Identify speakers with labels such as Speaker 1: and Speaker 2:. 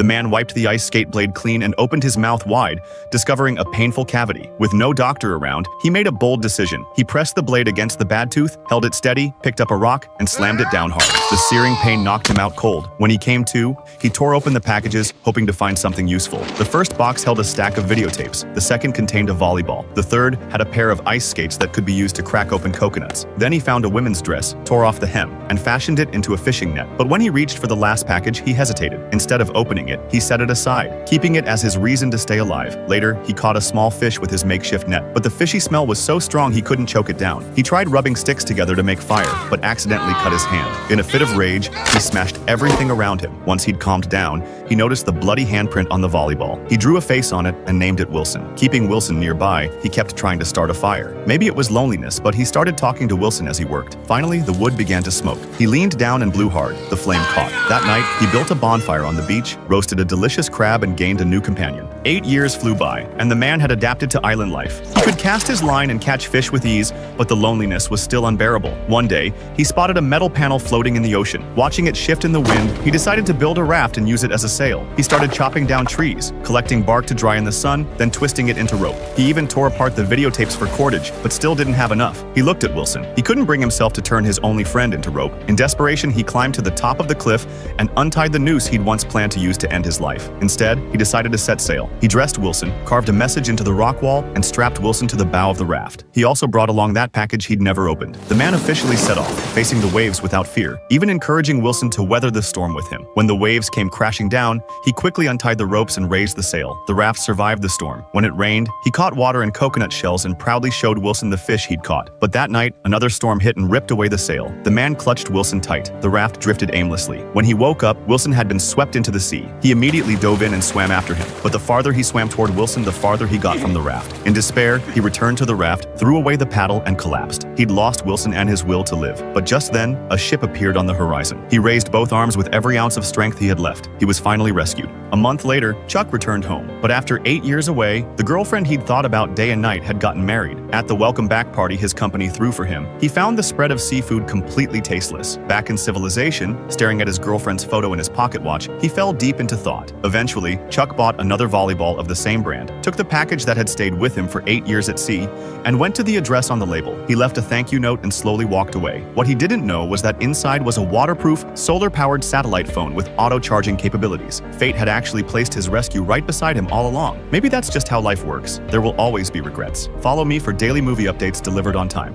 Speaker 1: The man wiped the ice skate blade clean and opened his mouth wide, discovering a painful cavity. With no doctor around, he made a bold decision. He pressed the blade against the bad tooth, held it steady, picked up a rock, and slammed it down hard. The searing pain knocked him out cold. When he came to, he tore open the packages, hoping to find something useful. The first box held a stack of videotapes. The second contained a volleyball. The third had a pair of ice skates that could be used to crack open coconuts. Then he found a women's dress, tore off the hem, and fashioned it into a fishing net. But when he reached for the last package, he hesitated. Instead of opening it, he set it aside, keeping it as his reason to stay alive. Later, he caught a small fish with his makeshift net, but the fishy smell was so strong he couldn't choke it down. He tried rubbing sticks together to make fire, but accidentally cut his hand. In a fit of rage, he smashed everything around him. Once he'd calmed down, he noticed the bloody handprint on the volleyball. He drew a face on it and named it Wilson. Keeping Wilson nearby, he kept trying to start a fire. Maybe it was loneliness, but he started talking to Wilson as he worked. Finally, the wood began to smoke. He leaned down and blew hard. The flame caught. That night, he built a bonfire on the beach, roasted a delicious crab, and gained a new companion. 8 years flew by, and the man had adapted to island life. He could cast his line and catch fish with ease, but the loneliness was still unbearable. One day, he spotted a metal panel floating in the ocean. Watching it shift in the wind, he decided to build a raft and use it as a sail. He started chopping down trees, collecting bark to dry in the sun, then twisting it into rope. He even tore apart the videotapes for cordage, but still didn't have enough. He looked at Wilson. He couldn't bring himself to turn his only friend into rope. In desperation, he climbed to the top of the cliff and untied the noose he'd once planned to use to end his life. Instead, he decided to set sail. He dressed Wilson, carved a message into the rock wall, and strapped Wilson to the bow of the raft. He also brought along that package he'd never opened. The man officially set off, facing the waves without fear, even encouraging Wilson to weather the storm with him. When the waves came crashing down, he quickly untied the ropes and raised the sail. The raft survived the storm. When it rained, he caught water in coconut shells and proudly showed Wilson the fish he'd caught. But that night, another storm hit and ripped away the sail. The man clutched Wilson tight. The raft drifted aimlessly. When he woke up, Wilson had been swept into the sea. He immediately dove in and swam after him. But the farther he swam toward Wilson, the farther he got from the raft. In despair, he returned to the raft, threw away the paddle, and collapsed. He'd lost Wilson and his will to live. But just then, a ship appeared on the horizon. He raised both arms with every ounce of strength he had left. He was finally rescued. A month later, Chuck returned home. But after 8 years away, the girlfriend he'd thought about day and night had gotten married. At the welcome back party his company threw for him, he found the spread of seafood completely tasteless. Back in civilization, staring at his girlfriend's photo in his pocket watch, he fell deep into thought. Eventually, Chuck bought another volleyball of the same brand, took the package that had stayed with him for 8 years at sea, and went to the address on the label. He left a thank you note and slowly walked away. What he didn't know was that inside was a waterproof, solar-powered satellite phone with auto-charging capabilities. Fate had actually placed his rescue right beside him all along. Maybe that's just how life works. There will always be regrets. Follow me for daily movie updates delivered on time.